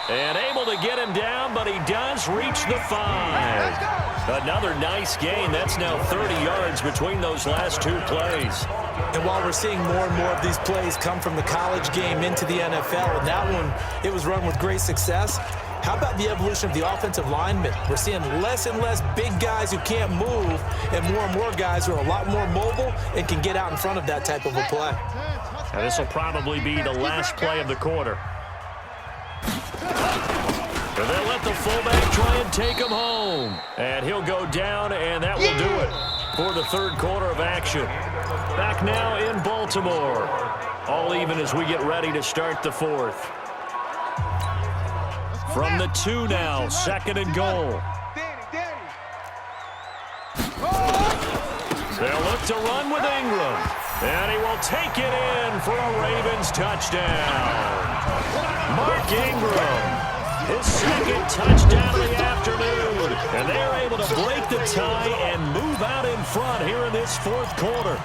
And able to get him down, but he does reach the 5. Another nice gain. That's now 30 yards between those last 2 plays. And while we're seeing more and more of these plays come from the college game into the NFL, and that one, it was run with great success, how about the evolution of the offensive linemen? We're seeing less and less big guys who can't move and more guys who are a lot more mobile and can get out in front of that type of a play. Now this will probably be the last play of the quarter. And they'll let the fullback try and take him home. And he'll go down, and that will do it for the third quarter of action. Back now in Baltimore. All even as we get ready to start the fourth. From the 2 now, 2nd and goal. They'll look to run with Ingram. And he will take it in for a Ravens touchdown. Mark Ingram, his 2nd touchdown of the afternoon. And they are able to break the tie and move out in front here in this fourth quarter.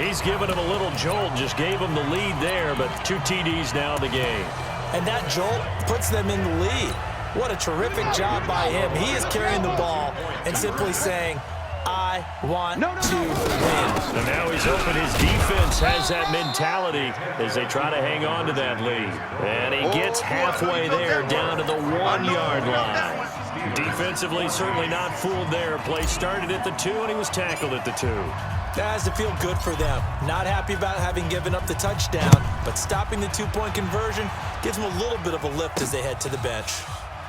He's given him a little jolt, just gave him the lead there, but 2 TDs now in the game. And that jolt puts them in the lead. What a terrific job by him. He is carrying the ball and simply saying, I want to win. And now he's open. His defense has that mentality as they try to hang on to that lead. And he gets halfway there down to the 1-yard line. Defensively, certainly not fooled there. Play started at the 2, and he was tackled at the 2. That has to feel good for them. Not happy about having given up the touchdown, but stopping the 2-point conversion gives them a little bit of a lift as they head to the bench.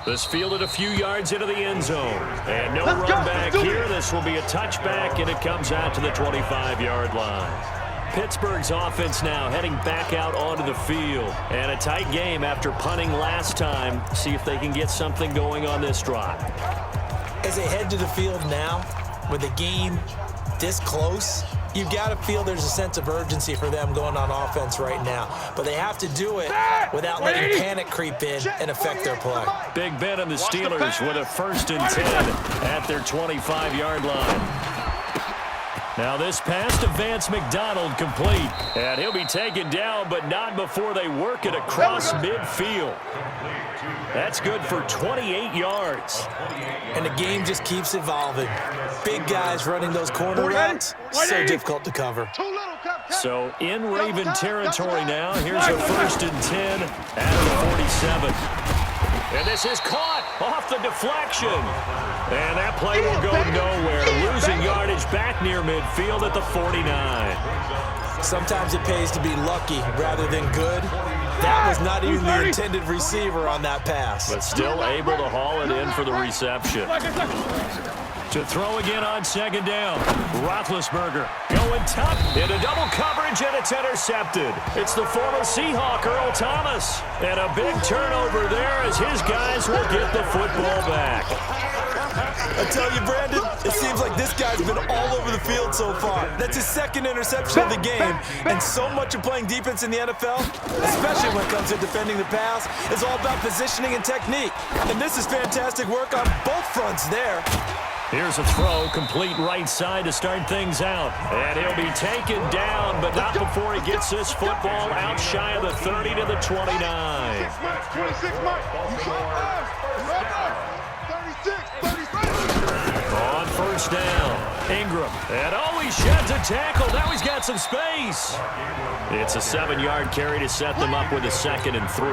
This fielded a few yards into the end zone. And no run back here. This will be a touchback, and it comes out to the 25-yard line. Pittsburgh's offense now heading back out onto the field. And a tight game after punting last time. See if they can get something going on this drive. As they head to the field now, with the game this close, you've got to feel there's a sense of urgency for them going on offense right now. But they have to do it without letting panic creep in and affect their play. Big Ben and the Steelers with a 1st and 10 at their 25-yard line. Now this pass to Vance McDonald complete. And he'll be taken down, but not before they work it across midfield. That's good for 28 yards. And the game just keeps evolving. Big guys running those corner routes, so difficult to cover. So in Raven territory now, here's a 1st and 10 at the 47. And this is caught off the deflection. And that play will go nowhere. Losing yardage back near midfield at the 49. Sometimes it pays to be lucky rather than good. That was not even the intended receiver on that pass. But still able to haul it in for the reception. To throw again on 2nd down. Roethlisberger going top into double coverage, and it's intercepted. It's the former Seahawk, Earl Thomas. And a big turnover there as his guys will get the football back. I tell you, Brandon, it seems like this guy's been all over the field so far. That's his 2nd interception of the game. And so much of playing defense in the NFL, especially when it comes to defending the pass, is all about positioning and technique. And this is fantastic work on both fronts there. Here's a throw, complete right side to start things out. And he'll be taken down, but not before he gets this football out shy of the 30 to the 29. 26 On 1st down, Ingram. And oh, he sheds a tackle. Now he's got some space. It's a 7-yard carry to set them up with a 2nd and 3.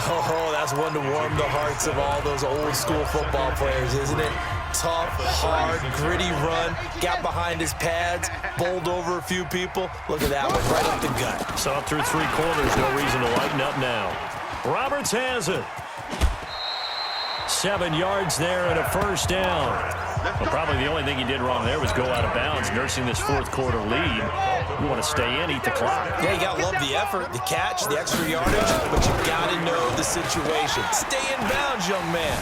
Oh, that's one to warm the hearts of all those old school football players, isn't it? Tough, hard, gritty run, got behind his pads, bowled over a few people. Look at that one, right up the gut. Saw through 3 quarters, no reason to lighten up now. Roberts has it. 7 yards there and a 1st down. Well, probably the only thing he did wrong there was go out of bounds, nursing this 4th quarter lead. You want to stay in, eat the clock. Yeah, you got to love the effort, the catch, the extra yardage, but you got to know the situation. Stay in bounds, young man.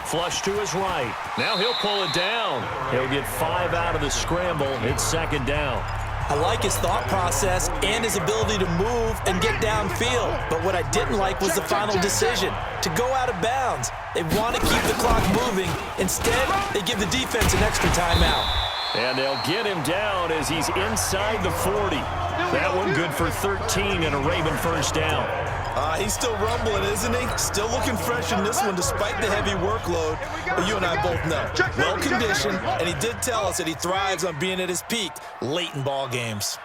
Flush to his right. Now he'll pull it down. He'll get 5 out of the scramble. It's 2nd down. I like his thought process and his ability to move and get downfield. But what I didn't like was the final decision, to go out of bounds. They want to keep the clock moving. Instead, they give the defense an extra timeout. And they'll get him down as he's inside the 40. That one good for 13 and a Raven 1st down. He's still rumbling, isn't he? Still looking fresh in this one despite the heavy workload. But you and I both know, well-conditioned, and he did tell us that he thrives on being at his peak late in ball games.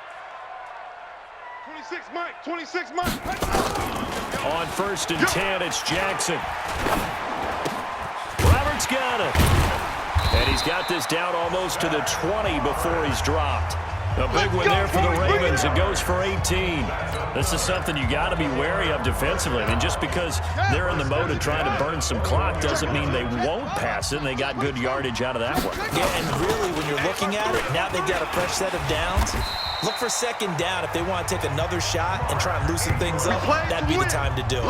26 Mike, 26 Mike. On 1st and 10, it's Jackson. Roberts got it. And he's got this down almost to the 20 before he's dropped. A big win there for the Ravens. It goes for 18. This is something you got to be wary of defensively. And just because they're in the mode of trying to burn some clock doesn't mean they won't pass it, and they got good yardage out of that one. Yeah, and really, when you're looking at it, now they've got a fresh set of downs. Look for second down if they want to take another shot and try and loosen things up. That'd be the time to do it.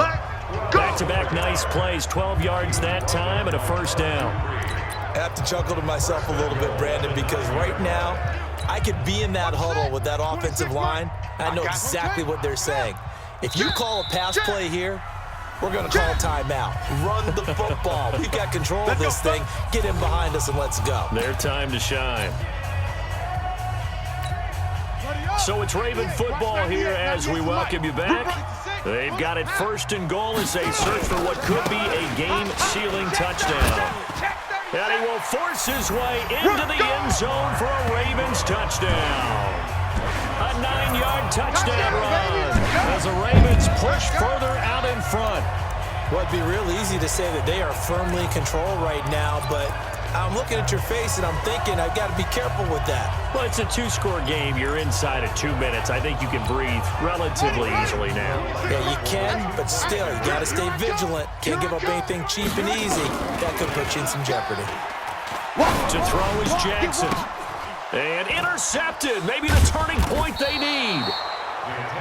Back-to-back nice plays, 12 yards that time and a first down. I have to chuckle to myself a little bit, Brandon, because right now I could be in that huddle with that offensive line, and I know exactly what they're saying. If you call a pass play here, we're going to call a timeout. Run the football. We've got control of this thing. Get in behind us and let's go. Their time to shine. So it's Raven football here as we welcome you back. They've got it first and goal as they search for what could be a game-sealing touchdown. And he will force his way into the end zone for a Ravens touchdown. A 9-yard touchdown run as the Ravens push further out in front. Well, it'd be real easy to say that they are firmly in control right now, but I'm looking at your face and I'm thinking I've got to be careful with that. Well, it's a 2-score game. You're inside of 2 minutes. I think you can breathe relatively easily now. Yeah, you can, but still, you got to stay vigilant. Can't give up anything cheap and easy. That could put you in some jeopardy. To throw is Jackson. And intercepted. Maybe the turning point they need.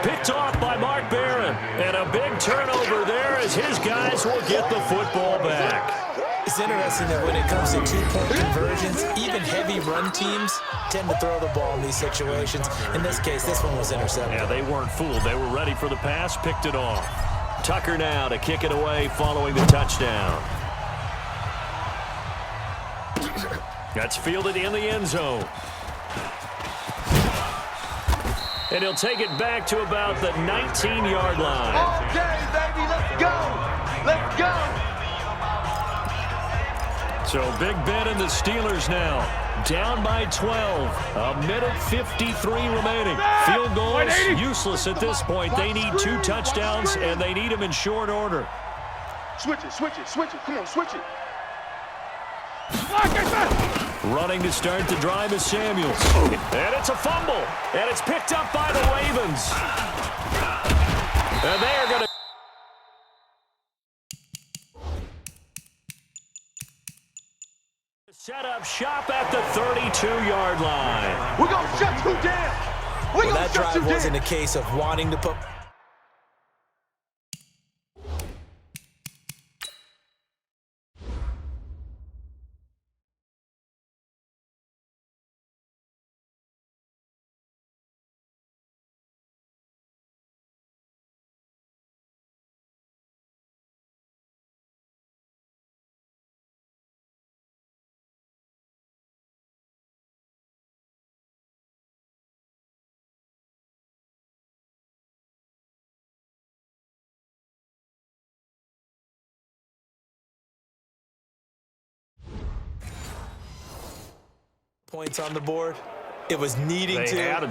Picked off by Mark Barron. And a big turnover there as his guys will get the football back. It's interesting that when it comes to 2-point conversions, even heavy run teams tend to throw the ball in these situations. In this case, this one was intercepted. Yeah, they weren't fooled. They were ready for the pass, picked it off. Tucker now to kick it away following the touchdown. That's fielded in the end zone. And he'll take it back to about the 19-yard line. Okay, baby, let's go. Let's go. So Big Ben and the Steelers now down by 12. A minute 53 remaining. Field goals useless at this point. They need 2 touchdowns, and they need them in short order. Switch it, switch it, switch it. Come on, switch it. Running to start the drive is Samuels. And it's a fumble. And it's picked up by the Ravens. And they are going to set up shop at the 32-yard line. We're going to shut you down. Well, that drive wasn't a case of wanting to put... points on the board. It was needing having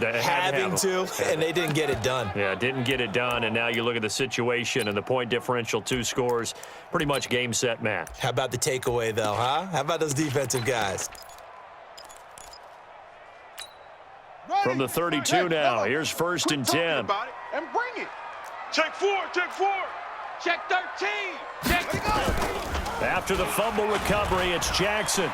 to, and they didn't get it done. Yeah, didn't get it done, and now you look at the situation and the point differential, 2 scores, pretty much game, set, match. How about the takeaway, though, huh? How about those defensive guys? From the 32 now, here's 1st and 10. And bring it. Check 4, check 4. Check 13. Check it go. After the fumble recovery, it's Jackson.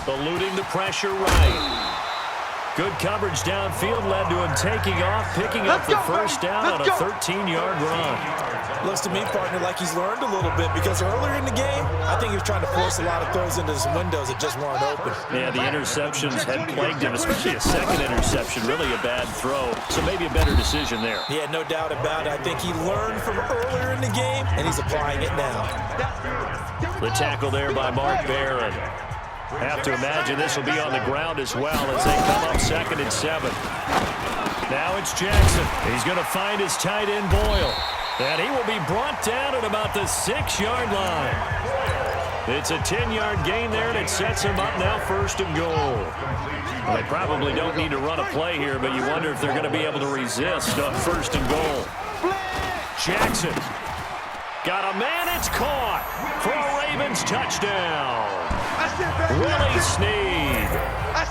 Eluding the pressure right. Good coverage downfield led to him taking off, picking up the first down on a 13-yard run. Looks to me, partner, like he's learned a little bit because earlier in the game, I think he was trying to force a lot of throws into some windows that just weren't open. Yeah, the interceptions had plagued him, especially a second interception, really a bad throw. So maybe a better decision there. Yeah, no doubt about it. I think he learned from earlier in the game, and he's applying it now. The tackle there by Mark Barron. Have to imagine this will be on the ground as well as they come up 2nd and 7. Now it's Jackson. He's going to find his tight end Boyle. And he will be brought down at about the 6-yard line. It's a 10-yard gain there, and it sets him up now 1st and goal. Well, they probably don't need to run a play here, but you wonder if they're going to be able to resist on 1st and goal. Jackson. Got a man, it's caught for a Ravens touchdown. Willie Snead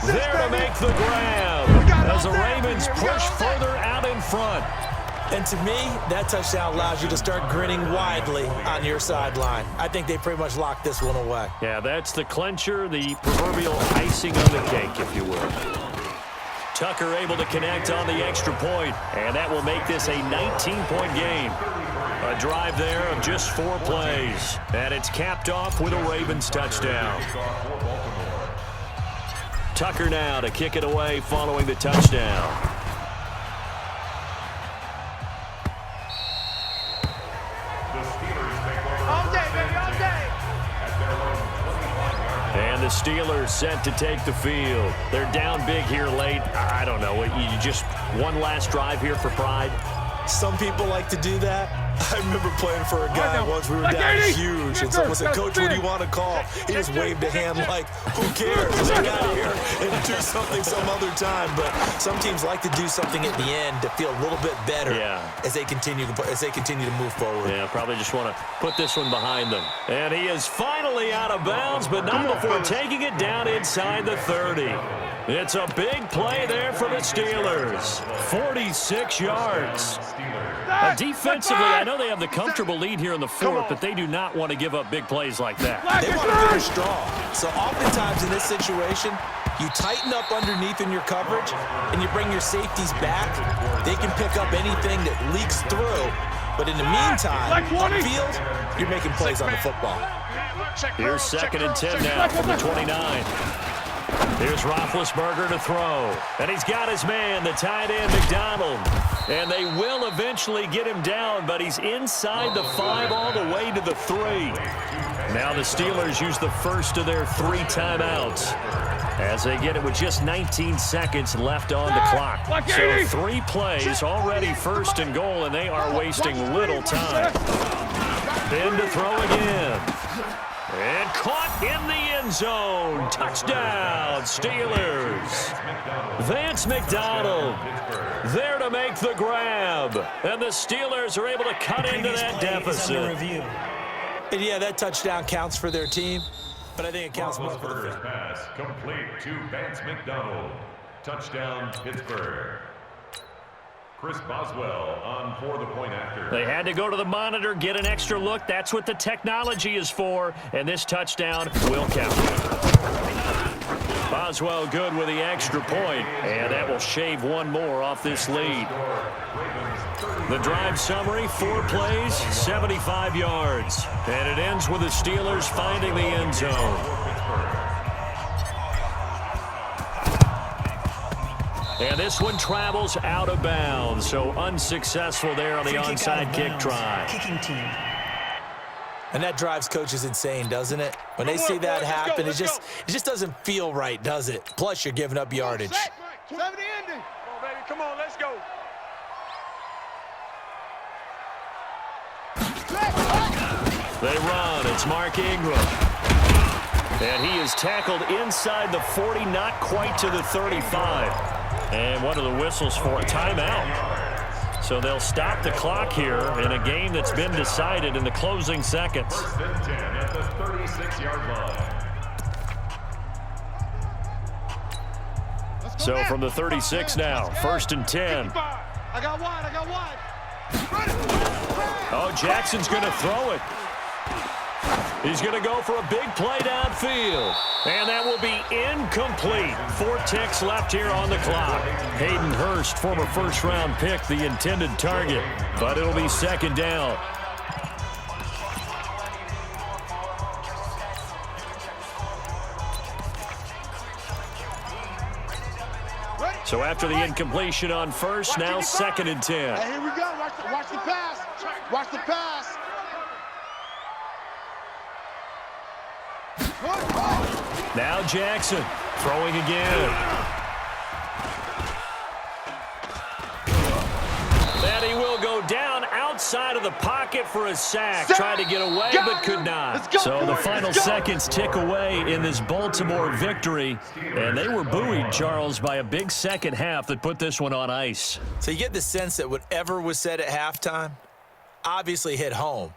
there to make the grab as the Ravens push further out in front. And to me, that touchdown allows you to start grinning widely on your sideline. I think they pretty much locked this one away. Yeah, that's the clincher, the proverbial icing on the cake, if you will. Tucker able to connect on the extra point, and that will make this a 19-point game. A drive there of just 4 plays, and it's capped off with a Ravens touchdown. Tucker now to kick it away following the touchdown. And the Steelers set to take the field. They're down big here late. I don't know. You just one last drive here for pride? Some people like to do that. I remember playing for a guy once. We were down huge, and someone said, "Coach, what do you want to call?" He just waved a hand like, "Who cares? Let's get out of here and do something some other time." But some teams like to do something at the end to feel a little bit better as they continue to move forward. Yeah, probably just want to put this one behind them. And he is finally out of bounds, but not before taking it down inside the 30. It's a big play there for the Steelers. 46 yards. Defensively, I know they have the comfortable lead here in the 4th, but they do not want to give up big plays like that. They want to finish strong. So oftentimes in this situation, you tighten up underneath in your coverage, and you bring your safeties back. They can pick up anything that leaks through. But in the meantime, upfield, you're making plays on the football. Here's 2nd and 10 now from the 29. Here's Roethlisberger to throw. And he's got his man, the tight end, McDonald. And they will eventually get him down, but he's inside the 5 all the way to the 3. Now the Steelers use the first of their 3 timeouts as they get it with just 19 seconds left on the clock. So 3 plays, already 1st and goal, and they are wasting little time. Ben to throw again. And caught in the end zone. Touchdown, Steelers. Vance McDonald there to make the grab. And the Steelers are able to cut into that deficit. And yeah, that touchdown counts for their team, but I think it counts more for the Roethlisberger's pass complete to Vance McDonald. Touchdown, Pittsburgh. Chris Boswell on for the point after. They had to go to the monitor, get an extra look. That's what the technology is for, and this touchdown will count. Boswell good with the extra point, and that will shave 1 more off this lead. The drive summary, 4 plays, 75 yards. And it ends with the Steelers finding the end zone. And this one travels out of bounds, so unsuccessful there on the onside kick try. Kicking team. And that drives coaches insane, doesn't it? When they see that happen, it just doesn't feel right, does it? Plus, you're giving up yardage. 70 ending. Come on, baby. Come on, let's go. They run. It's Mark Ingram. And he is tackled inside the 40, not quite to the 35. And what are the whistles for? A timeout. So they'll stop the clock here in a game that's been decided in the closing seconds. 1st and 10 at the 36-yard line. So from the 36 now, 1st and 10. I got wide. Oh, Jackson's going to throw it. He's going to go for a big play downfield. And that will be incomplete. 4 ticks left here on the clock. Hayden Hurst, former first-round pick, the intended target. But it'll be 2nd down. So after the incompletion on 1st, now 2nd and 10. Hey, here we go. Watch the pass. Watch the pass. Now Jackson throwing again. And he will go down outside of the pocket for a sack. Tried to get away, but could not. So the final seconds tick away in this Baltimore victory. And they were buoyed, Charles, by a big second half that put this one on ice. So you get the sense that whatever was said at halftime obviously hit home.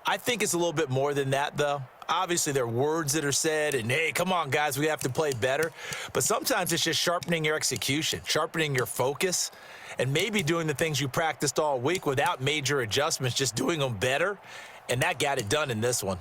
I think it's a little bit more than that, though. Obviously, there are words that are said, and, hey, come on, guys, we have to play better. But sometimes it's just sharpening your execution, sharpening your focus, and maybe doing the things you practiced all week without major adjustments, just doing them better. And that got it done in this one.